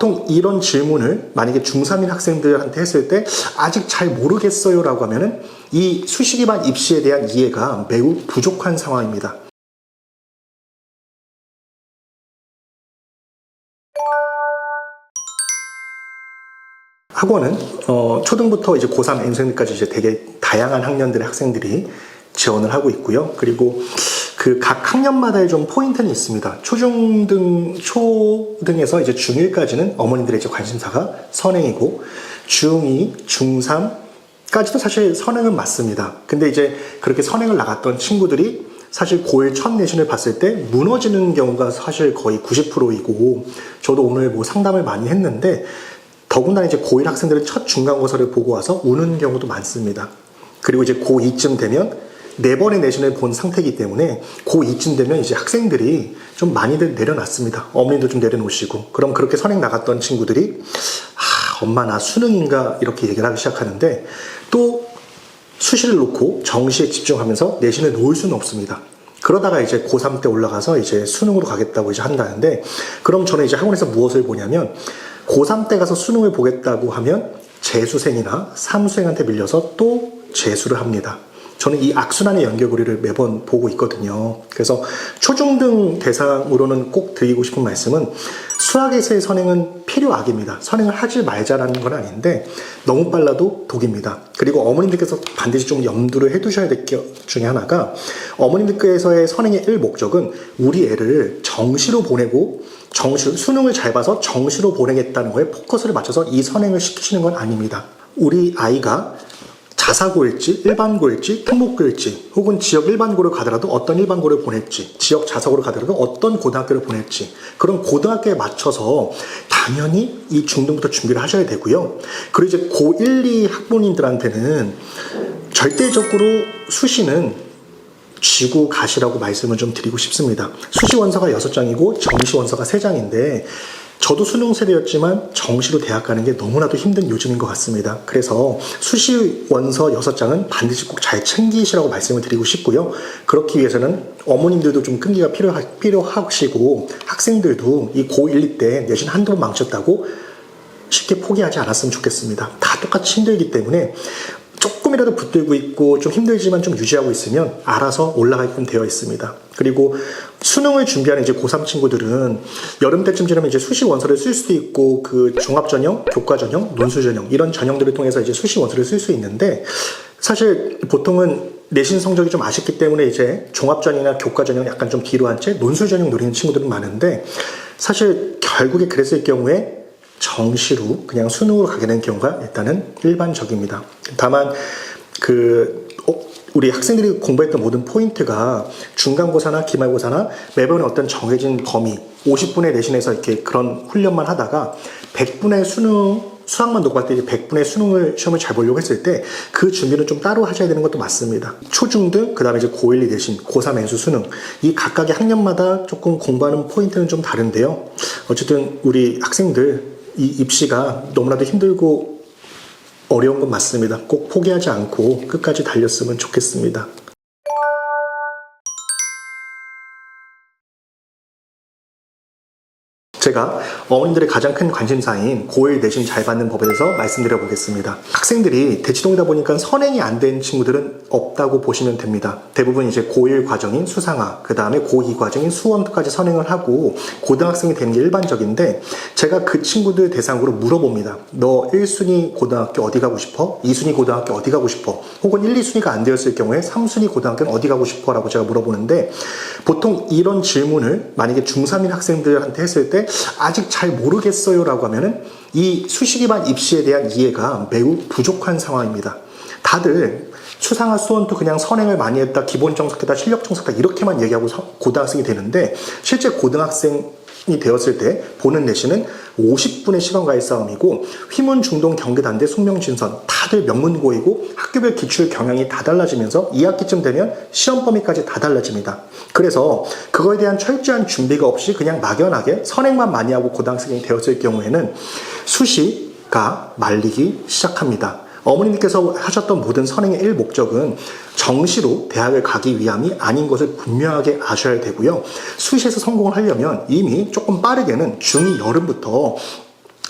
보통 이런 질문을 만약에 중3인 학생들한테 했을 때 아직 잘 모르겠어요 라고 하면은 이 수시 기반 입시에 대한 이해가 매우 부족한 상황입니다. 학원은 초등부터 이제 고3 N생들까지 이제 되게 다양한 학년들의 학생들이 지원을 하고 있고요. 그리고 그 각 학년마다의 좀 포인트는 있습니다. 초등에서 이제 중1까지는 어머님들의 이제 관심사가 선행이고, 중2, 중3까지도 사실 선행은 맞습니다. 근데 이제 그렇게 선행을 나갔던 친구들이 사실 고1 첫 내신을 봤을 때 무너지는 경우가 사실 거의 90%이고, 저도 오늘 뭐 상담을 많이 했는데, 더군다나 이제 고1 학생들은 첫 중간고사를 보고 와서 우는 경우도 많습니다. 그리고 이제 고2쯤 되면 4번의 내신을 본 상태이기 때문에 고2쯤 되면 이제 학생들이 좀 많이들 내려놨습니다. 어머님도 좀 내려놓으시고. 그럼 그렇게 선행 나갔던 친구들이 엄마 나 수능인가 이렇게 얘기를 하기 시작하는데, 또 수시를 놓고 정시에 집중하면서 내신을 놓을 수는 없습니다. 그러다가 이제 고3 때 올라가서 이제 수능으로 가겠다고 이제 한다는데, 그럼 저는 이제 학원에서 무엇을 보냐면, 고3 때 가서 수능을 보겠다고 하면 재수생이나 삼수생한테 밀려서 또 재수를 합니다. 저는 이 악순환의 연결고리를 매번 보고 있거든요. 그래서 초중등 대상으로는 꼭 드리고 싶은 말씀은, 수학에서의 선행은 필요악입니다. 선행을 하지 말자라는 건 아닌데 너무 빨라도 독입니다. 그리고 어머님들께서 반드시 좀 염두를 해두셔야 될 것 중에 하나가, 어머님들께서의 선행의 1목적은 우리 애를 정시로 보내고 수능을 잘 봐서 정시로 보내겠다는 거에 포커스를 맞춰서 이 선행을 시키시는 건 아닙니다. 우리 아이가 자사고일지 일반고일지 특목고일지 혹은 지역 일반고를 가더라도 어떤 일반고를 보낼지, 지역 자사고를 가더라도 어떤 고등학교를 보낼지, 그런 고등학교에 맞춰서 당연히 이 중등부터 준비를 하셔야 되고요. 그리고 이제 고1, 2 학부모님들한테는 절대적으로 수시는 쥐고 가시라고 말씀을 좀 드리고 싶습니다. 수시 원서가 6장이고 정시 원서가 3장인데, 저도 수능 세대였지만 정시로 대학 가는 게 너무나도 힘든 요즘인 것 같습니다. 그래서 수시 원서 6장은 반드시 꼭 잘 챙기시라고 말씀을 드리고 싶고요. 그렇기 위해서는 어머님들도 좀 끈기가 필요하시고, 학생들도 이 고1, 2 때 내신 한두 번 망쳤다고 쉽게 포기하지 않았으면 좋겠습니다. 다 똑같이 힘들기 때문에 조금이라도 붙들고 있고 좀 힘들지만 좀 유지하고 있으면 알아서 올라가게끔 되어 있습니다. 그리고 수능을 준비하는 이제 고3 친구들은 여름 때쯤 지나면 이제 수시 원서를 쓸 수도 있고, 그 종합전형, 교과전형, 논술전형 이런 전형들을 통해서 이제 수시 원서를 쓸 수 있는데, 사실 보통은 내신 성적이 좀 아쉽기 때문에 이제 종합전이나 교과전형 약간 좀 뒤로 한 채 논술전형 노리는 친구들은 많은데, 사실 결국에 그랬을 경우에 정시로 그냥 수능으로 가게 되는 경우가 일단은 일반적입니다. 다만 우리 학생들이 공부했던 모든 포인트가 중간고사나 기말고사나 매번 어떤 정해진 범위 50분의 내신에서 이렇게 그런 훈련만 하다가 100분의 수학만 놓고 할 때 100분의 시험을 잘 보려고 했을 때 그 준비는 좀 따로 하셔야 되는 것도 맞습니다. 초중등, 그 다음에 이제 고1, 2 내신, 고3 N수 수능, 이 각각의 학년마다 조금 공부하는 포인트는 좀 다른데요. 어쨌든 우리 학생들 이 입시가 너무나도 힘들고 어려운 건 맞습니다. 꼭 포기하지 않고 끝까지 달렸으면 좋겠습니다. 제가 어머님들의 가장 큰 관심사인 고1 내신 잘 받는 법에 대해서 말씀드려 보겠습니다. 학생들이 대치동이다 보니까 선행이 안 된 친구들은 없다고 보시면 됩니다. 대부분 이제 고1 과정인 수상화, 그 다음에 고2 과정인 수원까지 선행을 하고 고등학생이 되는 게 일반적인데, 제가 그 친구들 대상으로 물어봅니다. 너 1순위 고등학교 어디 가고 싶어? 2순위 고등학교 어디 가고 싶어? 혹은 1, 2순위가 안 되었을 경우에 3순위 고등학교는 어디 가고 싶어? 라고 제가 물어보는데, 보통 이런 질문을 만약에 중3인 학생들한테 했을 때 아직 잘 모르겠어요 라고 하면은 이 수시 기반 입시에 대한 이해가 매우 부족한 상황입니다. 다들 수상화 수원도 그냥 선행을 많이 했다, 기본 정석했다, 실력 정석했다 이렇게만 얘기하고 고등학생이 되는데, 실제 고등학생이 되었을 때 보는 내신은 50분의 시간과의 싸움이고, 휘문, 중동, 경대, 단대, 숙명, 진선 다들 명문고이고 학교별 기출 경향이 다 달라지면서 2학기쯤 되면 시험 범위까지 다 달라집니다. 그래서 그거에 대한 철저한 준비가 없이 그냥 막연하게 선행만 많이 하고 고등학생이 되었을 경우에는 수시가 말리기 시작합니다. 어머님께서 하셨던 모든 선행의 1목적은 정시로 대학을 가기 위함이 아닌 것을 분명하게 아셔야 되고요. 수시에서 성공을 하려면 이미 조금 빠르게는 중2 여름부터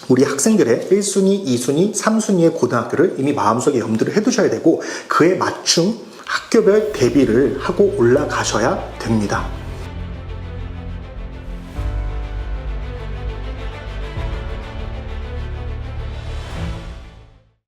우리 학생들의 1순위, 2순위, 3순위의 고등학교를 이미 마음속에 염두를 해두셔야 되고 그에 맞춤 학교별 대비를 하고 올라가셔야 됩니다.